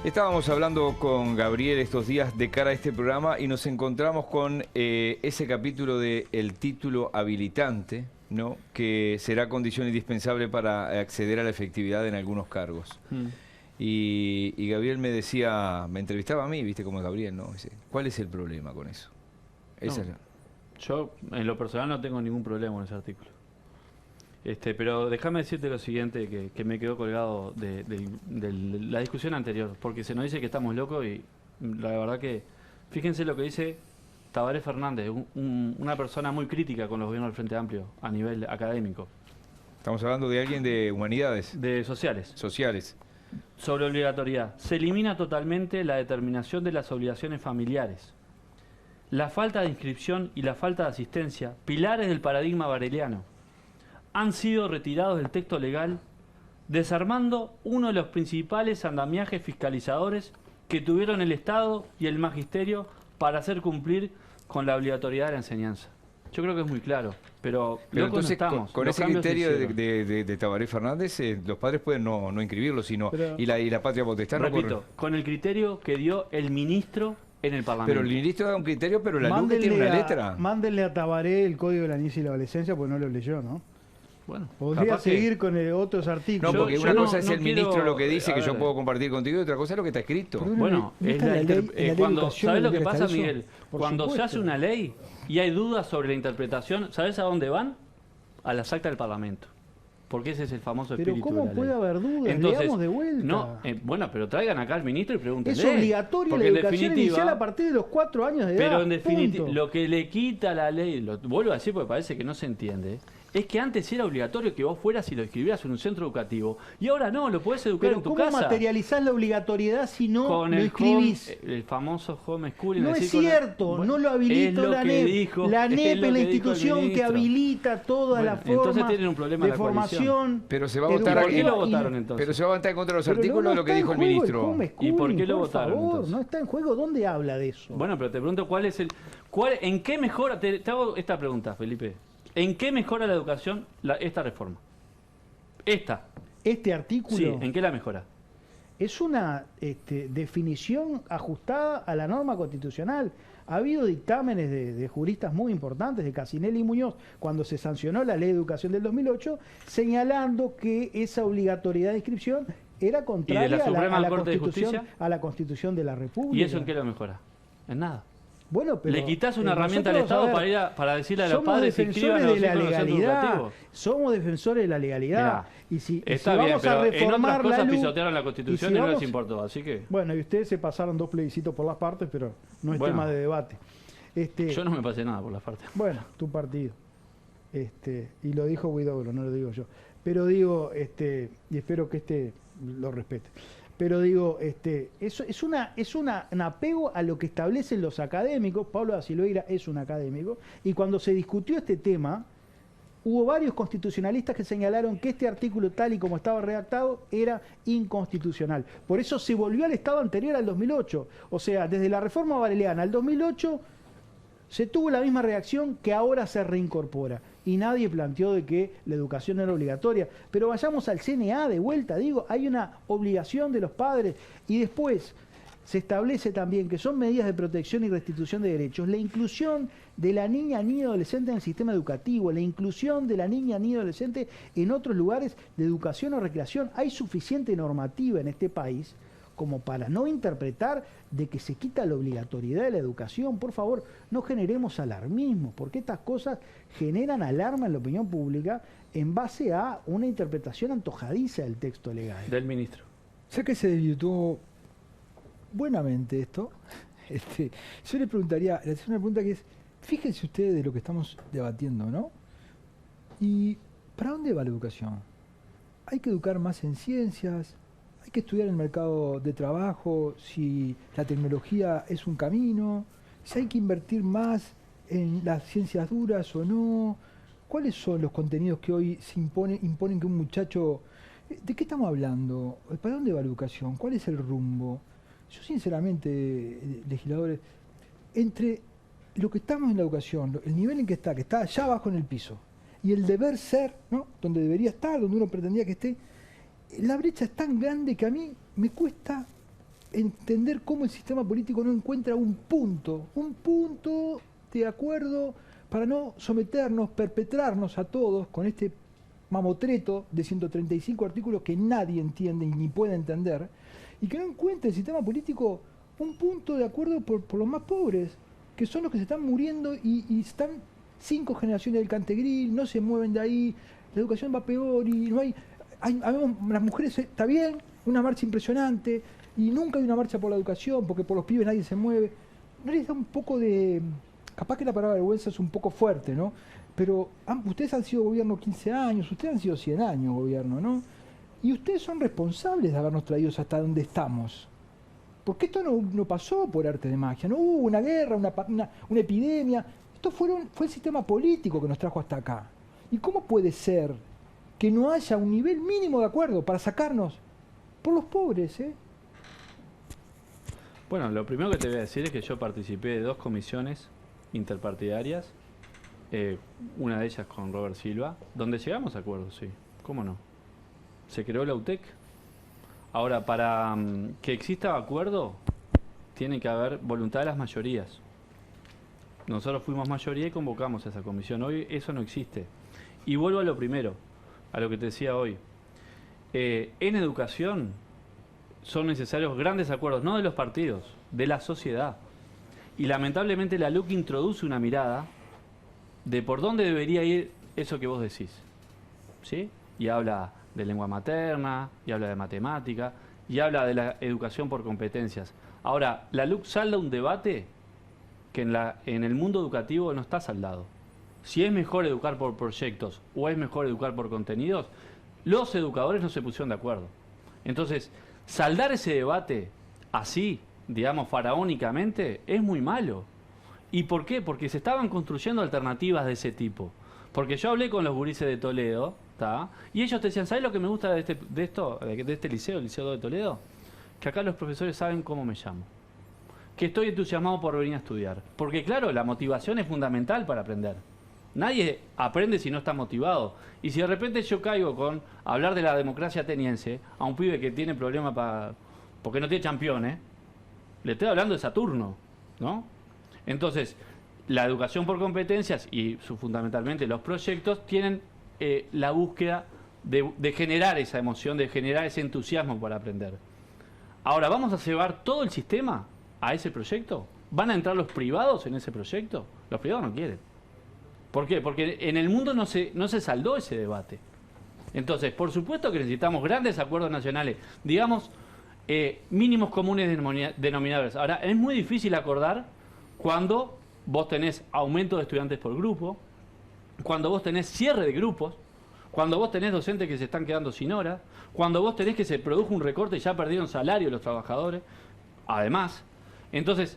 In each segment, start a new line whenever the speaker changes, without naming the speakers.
Estábamos hablando con Gabriel estos días de cara a este programa y nos encontramos con ese capítulo de el título habilitante, ¿no? Que será condición indispensable para acceder a la efectividad en algunos cargos. Y Gabriel me decía, me entrevistaba a mí, viste cómo es Gabriel, ¿no? Dice, ¿cuál es el problema con eso? Esa es la...
Yo, en lo personal, no tengo ningún problema con ese artículo. Pero déjame decirte lo siguiente, que me quedó colgado de la discusión anterior, porque se nos dice que estamos locos y la verdad que, fíjense lo que dice Tabaré Fernández, una persona muy crítica con los gobiernos del Frente Amplio a nivel académico.
Estamos hablando de alguien de humanidades.
De sociales.
Sociales.
Sobre obligatoriedad. Se elimina totalmente la determinación de las obligaciones familiares. La falta de inscripción y la falta de asistencia, pilares del paradigma bareliano, han sido retirados del texto legal, desarmando uno de los principales andamiajes fiscalizadores que tuvieron el Estado y el Magisterio para hacer cumplir con la obligatoriedad de la enseñanza. Yo creo que es muy claro, pero
entonces,
no estamos.
con ese criterio de Tabaré Fernández, los padres pueden no inscribirlo, sino
pero,
y la patria potestad no
repito, con el criterio que dio el ministro en el Parlamento.
Pero el ministro da un criterio, pero la LUC tiene una letra.
Mándenle a Tabaré el Código de la Niñez y la Adolescencia, porque no lo leyó, ¿no?
Bueno,
podría seguir con otros artículos.
No, porque una cosa es el ministro
quiero,
lo que dice, que yo puedo compartir contigo, y otra cosa es lo que está escrito.
Bueno, ¿sabes lo que pasa, Miguel? Cuando se hace una ley y hay dudas sobre la interpretación, ¿sabes a dónde van? A las actas del Parlamento. Porque ese es el famoso espíritu de la ley.
¿Pero cómo puede haber dudas?
Entonces,
leamos de vuelta.
No, bueno, pero traigan acá al ministro y pregúntenle.
Es obligatoria la educación inicial a partir de los 4 años de edad.
Pero en definitiva, lo que le quita la ley, lo vuelvo a decir porque parece que no se entiende, es que antes era obligatorio que vos fueras y lo escribieras en un centro educativo. Y ahora no, lo podés educar en tu casa.
¿Pero cómo materializás la obligatoriedad si no lo escribís?
El famoso homeschooling.
No es cierto, no lo habilita la NEP. La NEP es la institución que habilita todas las formas de formación.
Pero se va a votar
¿Por qué lo votaron entonces?
Pero se va a votar contra los artículos de lo que dijo el ministro.
¿Y por qué lo votaron entonces?
No está en juego. ¿Dónde habla de eso?
Bueno, pero te pregunto ¿en qué mejora? Te hago esta pregunta, Felipe. ¿En qué mejora la educación esta reforma?
¿Este artículo?
Sí, ¿en qué la mejora?
Es una definición ajustada a la norma constitucional. Ha habido dictámenes de juristas muy importantes, de Casinelli y Muñoz, cuando se sancionó la Ley de Educación del 2008, señalando que esa obligatoriedad de inscripción era contraria a la Constitución de la República.
¿Y eso en qué lo mejora? En nada.
Bueno, pero
le quitas una herramienta al Estado para decirle a los padres que inscriban a los hijos en los centros educativos.
Somos defensores de la legalidad.
Mirá,
y si
vamos a reformar en otras cosas pisotearon la Constitución y no les importó, así que...
Bueno, y ustedes se pasaron 2 plebiscitos por las partes, pero no es tema de debate.
Yo no me pasé nada por las partes.
Bueno, tu partido. Y lo dijo Huidobro, no lo digo yo. Pero digo, y espero que lo respete. Pero digo, eso es un apego a lo que establecen los académicos. Pablo da Silveira es un académico, y cuando se discutió este tema, hubo varios constitucionalistas que señalaron que este artículo, tal y como estaba redactado, era inconstitucional. Por eso se volvió al estado anterior al 2008. O sea, desde la reforma bareliana al 2008 se tuvo la misma reacción que ahora se reincorpora. Y nadie planteó de que la educación era obligatoria. Pero vayamos al CNA de vuelta, digo, hay una obligación de los padres. Y después se establece también que son medidas de protección y restitución de derechos. La inclusión de la niña, niño y adolescente en el sistema educativo, la inclusión de la niña, niño y adolescente en otros lugares de educación o recreación. Hay suficiente normativa en este país como para no interpretar de que se quita la obligatoriedad de la educación. Por favor, no generemos alarmismo, porque estas cosas generan alarma en la opinión pública en base a una interpretación antojadiza del texto legal.
Del ministro.
Sé que se desvirtuó buenamente esto. Yo le preguntaría, le hacer una pregunta que es, fíjense ustedes de lo que estamos debatiendo, ¿no? ¿Y para dónde va la educación? ¿Hay que educar más en ciencias? ¿Hay que estudiar el mercado de trabajo, si la tecnología es un camino? ¿Si hay que invertir más en las ciencias duras o no? ¿Cuáles son los contenidos que hoy se imponen que un muchacho... ¿De qué estamos hablando? ¿Para dónde va la educación? ¿Cuál es el rumbo? Yo sinceramente, legisladores, entre lo que estamos en la educación, el nivel en que está allá abajo en el piso, y el deber ser, ¿no? Donde debería estar, donde uno pretendía que esté, la brecha es tan grande que a mí me cuesta entender cómo el sistema político no encuentra un punto de acuerdo para no someternos, perpetrarnos a todos con este mamotreto de 135 artículos que nadie entiende ni puede entender, y que no encuentra el sistema político un punto de acuerdo por los más pobres, que son los que se están muriendo y están 5 generaciones del Cantegril, no se mueven de ahí, la educación va peor y no hay las mujeres, está bien, una marcha impresionante, y nunca hay una marcha por la educación, porque por los pibes nadie se mueve. No les da un poco de... Capaz que la palabra vergüenza es un poco fuerte, ¿no? Pero ustedes han sido gobierno 15 años, ustedes han sido 100 años gobierno, ¿no? Y ustedes son responsables de habernos traído hasta donde estamos. Porque esto no pasó por arte de magia, no hubo una guerra, una epidemia. Esto fue el sistema político que nos trajo hasta acá. ¿Y cómo puede ser que no haya un nivel mínimo de acuerdo para sacarnos por los pobres,
Bueno, lo primero que te voy a decir es que yo participé de 2 comisiones interpartidarias, una de ellas con Robert Silva, donde llegamos a acuerdos, sí, ¿cómo no? Se creó la UTEC. Ahora, para que exista acuerdo, tiene que haber voluntad de las mayorías. Nosotros fuimos mayoría y convocamos a esa comisión. Hoy eso no existe. Y vuelvo a lo primero, a lo que te decía hoy. En educación son necesarios grandes acuerdos, no de los partidos, de la sociedad. Y lamentablemente la LUC introduce una mirada de por dónde debería ir eso que vos decís, ¿sí? Y habla de lengua materna, y habla de matemática, y habla de la educación por competencias. Ahora, la LUC salda un debate que en el mundo educativo no está saldado. Si es mejor educar por proyectos o es mejor educar por contenidos, los educadores no se pusieron de acuerdo. Entonces, saldar ese debate así, digamos, faraónicamente, es muy malo. ¿Y por qué? Porque se estaban construyendo alternativas de ese tipo. Porque yo hablé con los gurises de Toledo, ¿tá? Y ellos te decían, ¿sabes lo que me gusta de este liceo, el Liceo 2 de Toledo? Que acá los profesores saben cómo me llamo. Que estoy entusiasmado por venir a estudiar. Porque claro, la motivación es fundamental para aprender. Nadie aprende si no está motivado. Y si de repente yo caigo con hablar de la democracia ateniense a un pibe que tiene problemas porque no tiene campeones, le estoy hablando de Saturno, ¿no? Entonces, la educación por competencias y fundamentalmente los proyectos tienen la búsqueda de generar esa emoción, de generar ese entusiasmo para aprender. Ahora, ¿vamos a llevar todo el sistema a ese proyecto? ¿Van a entrar los privados en ese proyecto? Los privados no quieren. ¿Por qué? Porque en el mundo no se saldó ese debate. Entonces, por supuesto que necesitamos grandes acuerdos nacionales, digamos, mínimos comunes denominadores. Ahora, es muy difícil acordar cuando vos tenés aumento de estudiantes por grupo, cuando vos tenés cierre de grupos, cuando vos tenés docentes que se están quedando sin horas, cuando vos tenés que se produjo un recorte y ya perdieron salario los trabajadores, además. Entonces,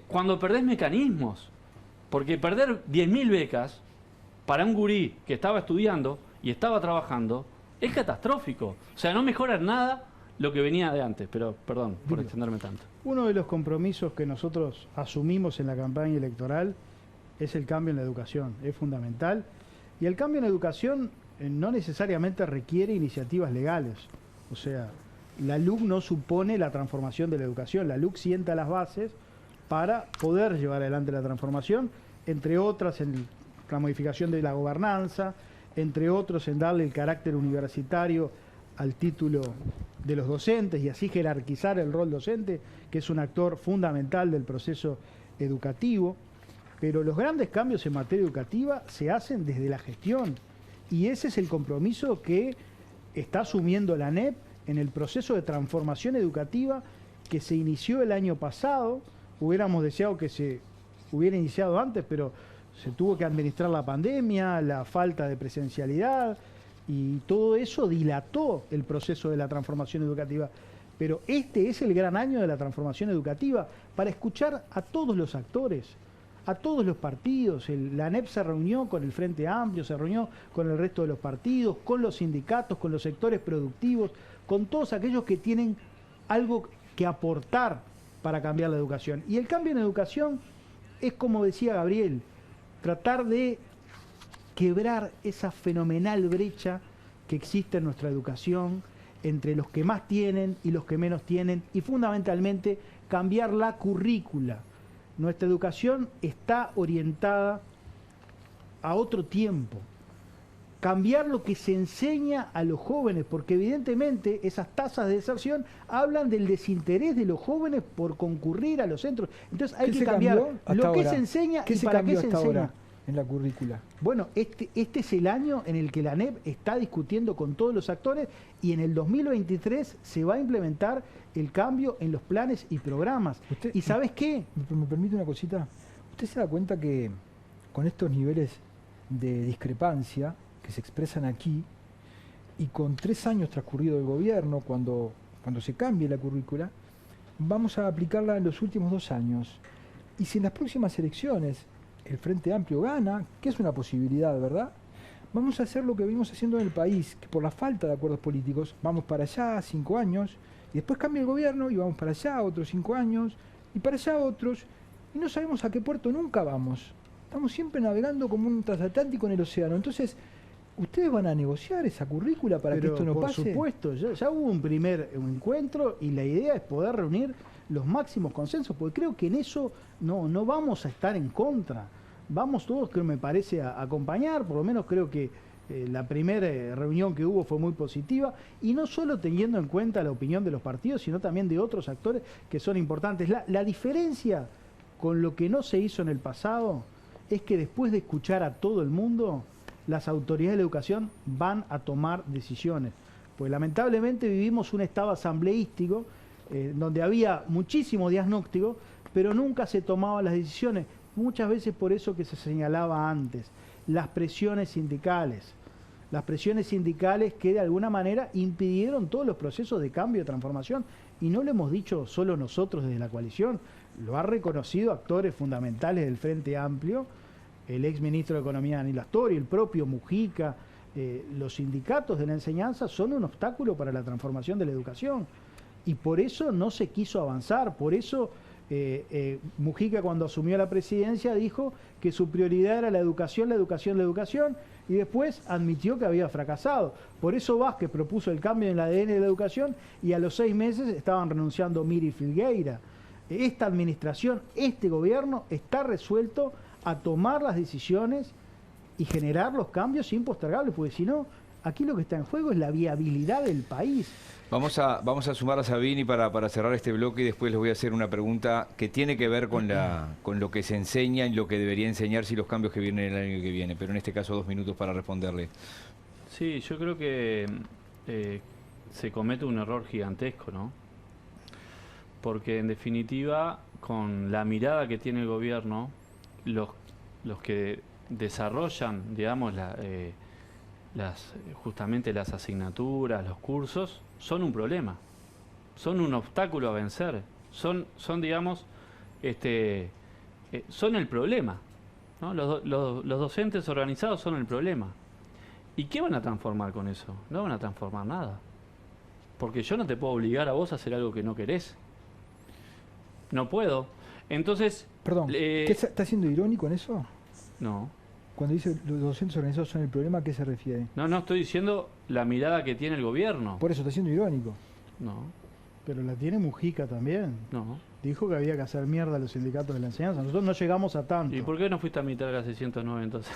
cuando perdés mecanismos, porque perder 10.000 becas para un gurí que estaba estudiando y estaba trabajando es catastrófico. O sea, no mejora nada lo que venía de antes, pero perdón por extenderme tanto.
Uno de los compromisos que nosotros asumimos en la campaña electoral es el cambio en la educación, es fundamental. Y el cambio en la educación no necesariamente requiere iniciativas legales. O sea, la LUC no supone la transformación de la educación, la LUC sienta las bases para poder llevar adelante la transformación, entre otras en la modificación de la gobernanza, entre otros en darle el carácter universitario al título de los docentes y así jerarquizar el rol docente, que es un actor fundamental del proceso educativo. Pero los grandes cambios en materia educativa se hacen desde la gestión y ese es el compromiso que está asumiendo la ANEP en el proceso de transformación educativa que se inició el año pasado. Hubiéramos deseado que se hubiera iniciado antes, pero se tuvo que administrar la pandemia, la falta de presencialidad y todo eso dilató el proceso de la transformación educativa. Pero este es el gran año de la transformación educativa para escuchar a todos los actores, a todos los partidos. La ANEP se reunió con el Frente Amplio, se reunió con el resto de los partidos, con los sindicatos, con los sectores productivos, con todos aquellos que tienen algo que aportar para cambiar la educación. Y el cambio en educación es, como decía Gabriel, tratar de quebrar esa fenomenal brecha que existe en nuestra educación, entre los que más tienen y los que menos tienen, y fundamentalmente cambiar la currícula. Nuestra educación está orientada a otro tiempo. Cambiar lo que se enseña a los jóvenes, porque evidentemente esas tasas de deserción hablan del desinterés de los jóvenes por concurrir a los centros. Entonces hay que cambiar lo que se enseña y para qué se enseña.
En la currícula.
Bueno, este es el año en el que la ANEP está discutiendo con todos los actores, y en el 2023 se va a implementar el cambio en los planes y programas. ¿Y sabes qué?
¿Me permite una cosita? ¿Usted se da cuenta que con estos niveles de discrepancia que se expresan aquí, y con 3 años transcurrido del gobierno, cuando se cambie la currícula, vamos a aplicarla en los últimos 2 años? Y si en las próximas elecciones el Frente Amplio gana, que es una posibilidad, ¿verdad?, vamos a hacer lo que venimos haciendo en el país, que por la falta de acuerdos políticos vamos para allá 5 años, y después cambia el gobierno y vamos para allá otros 5 años, y para allá otros, y no sabemos a qué puerto nunca vamos. Estamos siempre navegando como un transatlántico en el océano. Entonces, ¿ustedes van a negociar esa currícula para que esto no pase?
Por supuesto, ya hubo un primer encuentro, y la idea es poder reunir los máximos consensos, porque creo que en eso no vamos a estar en contra. Vamos todos, creo, me parece, a acompañar. Por lo menos creo que la primera reunión que hubo fue muy positiva, y no solo teniendo en cuenta la opinión de los partidos, sino también de otros actores que son importantes. La diferencia con lo que no se hizo en el pasado es que después de escuchar a todo el mundo, las autoridades de la educación van a tomar decisiones. Pues lamentablemente vivimos un estado asambleístico donde había muchísimo diagnóstico, pero nunca se tomaban las decisiones. Muchas veces por eso que se señalaba antes, las presiones sindicales que de alguna manera impidieron todos los procesos de cambio y transformación, y no lo hemos dicho solo nosotros desde la coalición, lo han reconocido actores fundamentales del Frente Amplio, el ex ministro de Economía Danilo Astori, el propio Mujica. Los sindicatos de la enseñanza son un obstáculo para la transformación de la educación, y por eso no se quiso avanzar. Por eso Mujica, cuando asumió la presidencia, dijo que su prioridad era la educación, y después admitió que había fracasado. Por eso Vázquez propuso el cambio en el ADN de la educación, y a los 6 meses estaban renunciando Miri y Filgueira. Esta administración, este gobierno está resuelto a tomar las decisiones y generar los cambios impostergables, porque si no, aquí lo que está en juego es la viabilidad del país.
Vamos a sumar a Sabini para cerrar este bloque, y después les voy a hacer una pregunta que tiene que ver con lo que se enseña y lo que debería enseñarse y los cambios que vienen el año que viene, pero en este caso 2 minutos para responderle.
Sí, yo creo que se comete un error gigantesco, ¿no? Porque en definitiva, con la mirada que tiene el gobierno, los que desarrollan, digamos, justamente las asignaturas, los cursos, son un problema, son un obstáculo a vencer, son digamos, son el problema, ¿no? Los docentes organizados son el problema. ¿Y qué van a transformar con eso? No van a transformar nada, porque yo no te puedo obligar a vos a hacer algo que no querés. No puedo. Entonces...
Perdón, ¿qué está siendo irónico en eso?
No.
Cuando dice los docentes organizados son el problema, ¿a qué se refiere?
No estoy diciendo la mirada que tiene el gobierno.
Por eso está siendo irónico.
No.
Pero la tiene Mujica también.
No.
Dijo que había que hacer mierda a los sindicatos de la enseñanza. Nosotros no llegamos a tanto.
¿Y por qué no fuiste a militar a 609 entonces?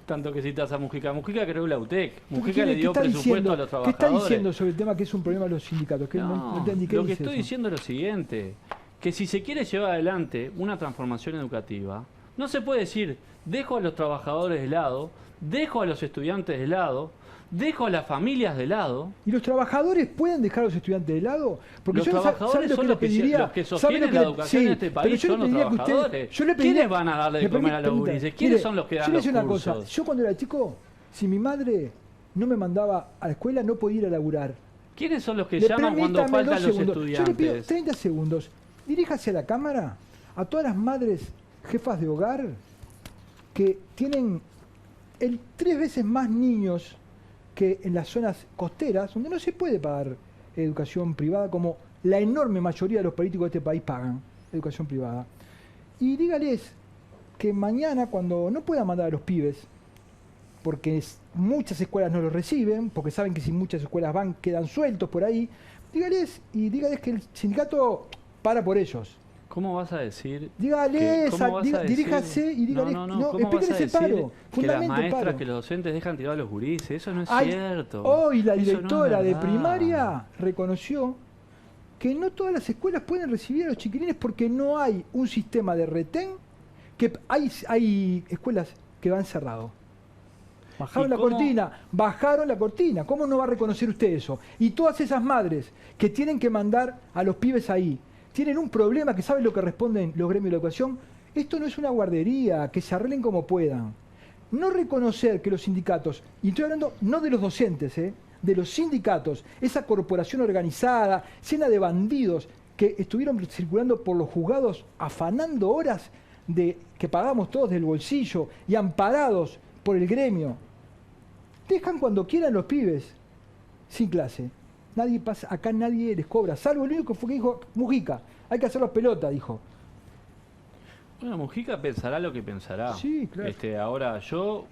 Tanto que citas a Mujica. Mujica creó la UTEC. Mujica le dio presupuesto a los trabajadores.
¿Qué está diciendo sobre el tema que es un problema de los sindicatos?
No entendí, lo que estoy diciendo es lo siguiente. Que si se quiere llevar adelante una transformación educativa, no se puede decir, dejo a los trabajadores de lado, dejo a los estudiantes de lado, dejo a las familias de lado.
¿Y los trabajadores pueden dejar a los estudiantes de lado?
Porque los trabajadores son los que sostienen la educación en este país, son los trabajadores. ¿Quiénes van a darle de comer a los gurises? ¿Quiénes son los que dan los cursos? Yo le voy a decir una cosa.
Yo cuando era chico, si mi madre no me mandaba a la escuela, no podía ir a laburar.
¿Quiénes son los que llaman cuando faltan los estudiantes?
Yo le pido 30 segundos. Diríjase a la Cámara, a todas las madres jefas de hogar que tienen 3 veces más niños que en las zonas costeras, donde no se puede pagar educación privada, como la enorme mayoría de los políticos de este país pagan educación privada. Y dígales que mañana, cuando no puedan mandar a los pibes porque muchas escuelas no los reciben, porque saben que si muchas escuelas van, quedan sueltos por ahí. Dígales que el sindicato para por ellos.
¿Cómo vas a decir?
Dígales, diríjase y dígales,
¿Cómo
explíquenles el
vas a decir
paro.
Que las
Fundamente el
maestras,
paro.
que los docentes dejan tirados a los gurises? Eso no es
Ay,
cierto.
Hoy la
Eso no es
directora de
verdad.
primaria reconoció que no todas las escuelas pueden recibir a los chiquilines porque no hay un sistema de retén, que hay escuelas que van cerrados. Bajaron la cortina. ¿Cómo no va a reconocer usted eso? Y todas esas madres que tienen que mandar a los pibes ahí, tienen un problema que saben lo que responden los gremios de la educación. Esto no es una guardería, que se arreglen como puedan. No reconocer que los sindicatos, y estoy hablando no de los docentes, de los sindicatos, esa corporación organizada, llena de bandidos que estuvieron circulando por los juzgados afanando horas que pagamos todos del bolsillo y amparados por el gremio. Dejan cuando quieran los pibes sin clase. Nadie pasa, acá nadie les cobra, salvo el único que dijo Mujica, hay que hacer las pelotas, dijo.
Bueno, Mujica pensará lo que pensará.
Sí, claro.
Ahora, yo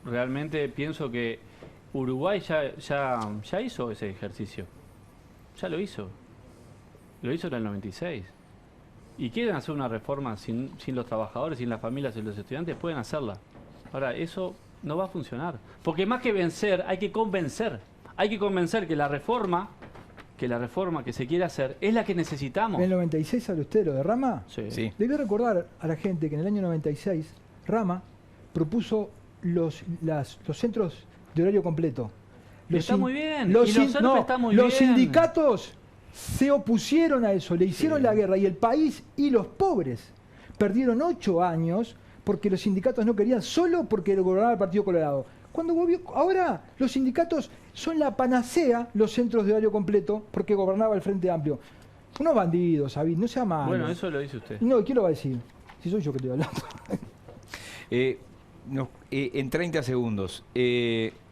realmente pienso que Uruguay ya hizo ese ejercicio. Ya lo hizo. Lo hizo en el 96. Y quieren hacer una reforma sin los trabajadores, sin las familias y los estudiantes, pueden hacerla. Ahora, eso no va a funcionar. Porque más que vencer, hay que convencer. Hay que convencer que la reforma que se quiere hacer es la que necesitamos.
En el 96, ¿sabe usted lo de Rama?
Sí.
Le voy a recordar a la gente que en el año 96 Rama propuso los centros de horario completo.
Está muy bien. Los
sindicatos se opusieron a eso, le hicieron la guerra y el país y los pobres perdieron 8 años porque los sindicatos no querían, solo porque lo gobernaba el Partido Colorado. Ahora los sindicatos son la panacea, los centros de horario completo, porque gobernaba el Frente Amplio. Unos bandidos, David, no sea malo.
Bueno, eso lo dice usted.
No, ¿quién lo va a decir? Si soy yo que estoy hablando.
En 30 segundos,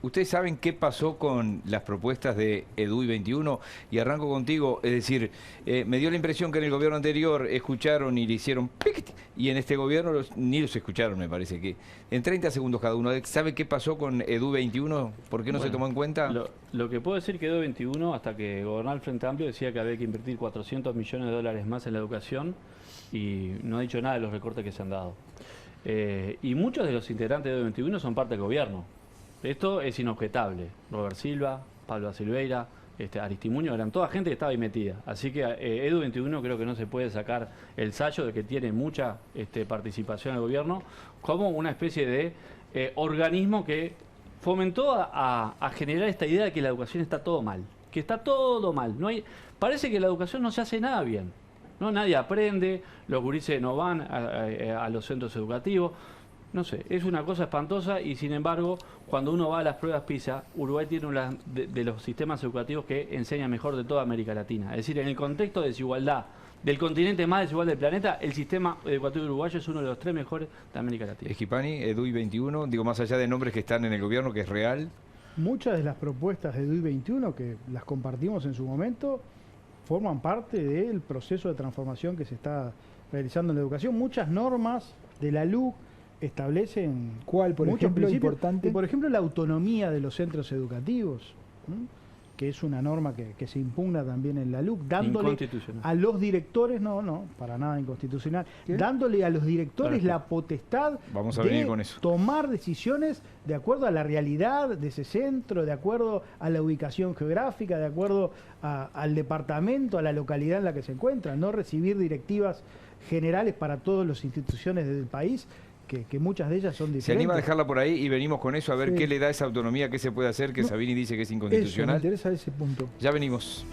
¿ustedes saben qué pasó con las propuestas de EDUI 21? Y arranco contigo, es decir, me dio la impresión que en el gobierno anterior escucharon y le hicieron ¡piquit! Y en este gobierno ni los escucharon, me parece que. En 30 segundos cada uno, ¿sabe qué pasó con EDUI 21? ¿Por qué no se tomó en cuenta?
Lo que puedo decir que EDUI 21, hasta que gobernaba el Frente Amplio, decía que había que invertir 400 millones de dólares más en la educación y no ha dicho nada de los recortes que se han dado. Y muchos de los integrantes de EDU 21 son parte del gobierno. Esto es inobjetable. Robert Silva, Pablo Silveira, Aristimuño, eran toda gente que estaba ahí metida. Así que EDU 21 creo que no se puede sacar el sallo de que tiene mucha participación en el gobierno como una especie de organismo que fomentó a generar esta idea de que la educación está todo mal. Que está todo mal. Parece que la educación no se hace nada bien. No, nadie aprende, los gurises no van a los centros educativos. No sé, es una cosa espantosa y sin embargo, cuando uno va a las pruebas PISA, Uruguay tiene uno de los sistemas educativos que enseña mejor de toda América Latina. Es decir, en el contexto de desigualdad del continente más desigual del planeta, el sistema educativo uruguayo es uno de los 3 mejores de América Latina.
Schipani, EDUI 21, digo, más allá de nombres que están en el gobierno, que es real.
Muchas de las propuestas de EDUI 21, que las compartimos en su momento, forman parte del proceso de transformación que se está realizando en la educación. Muchas normas de la LUC establecen
¿cuál, por
muchos
ejemplo,
principios,
importante?
por ejemplo, la autonomía de los centros educativos, que es una norma que se impugna también en la LUC, dándole a los directores, no, para nada inconstitucional,
¿qué?
Dándole a los directores la potestad de tomar decisiones de acuerdo a la realidad de ese centro, de acuerdo a la ubicación geográfica, de acuerdo al departamento, a la localidad en la que se encuentra, no recibir directivas generales para todas las instituciones del país, que muchas de ellas son diferentes.
¿Se anima a dejarla por ahí y venimos con eso a ver qué le da esa autonomía, qué se puede hacer, que Sabini dice que es inconstitucional?
Eso, me interesa ese punto.
Ya venimos.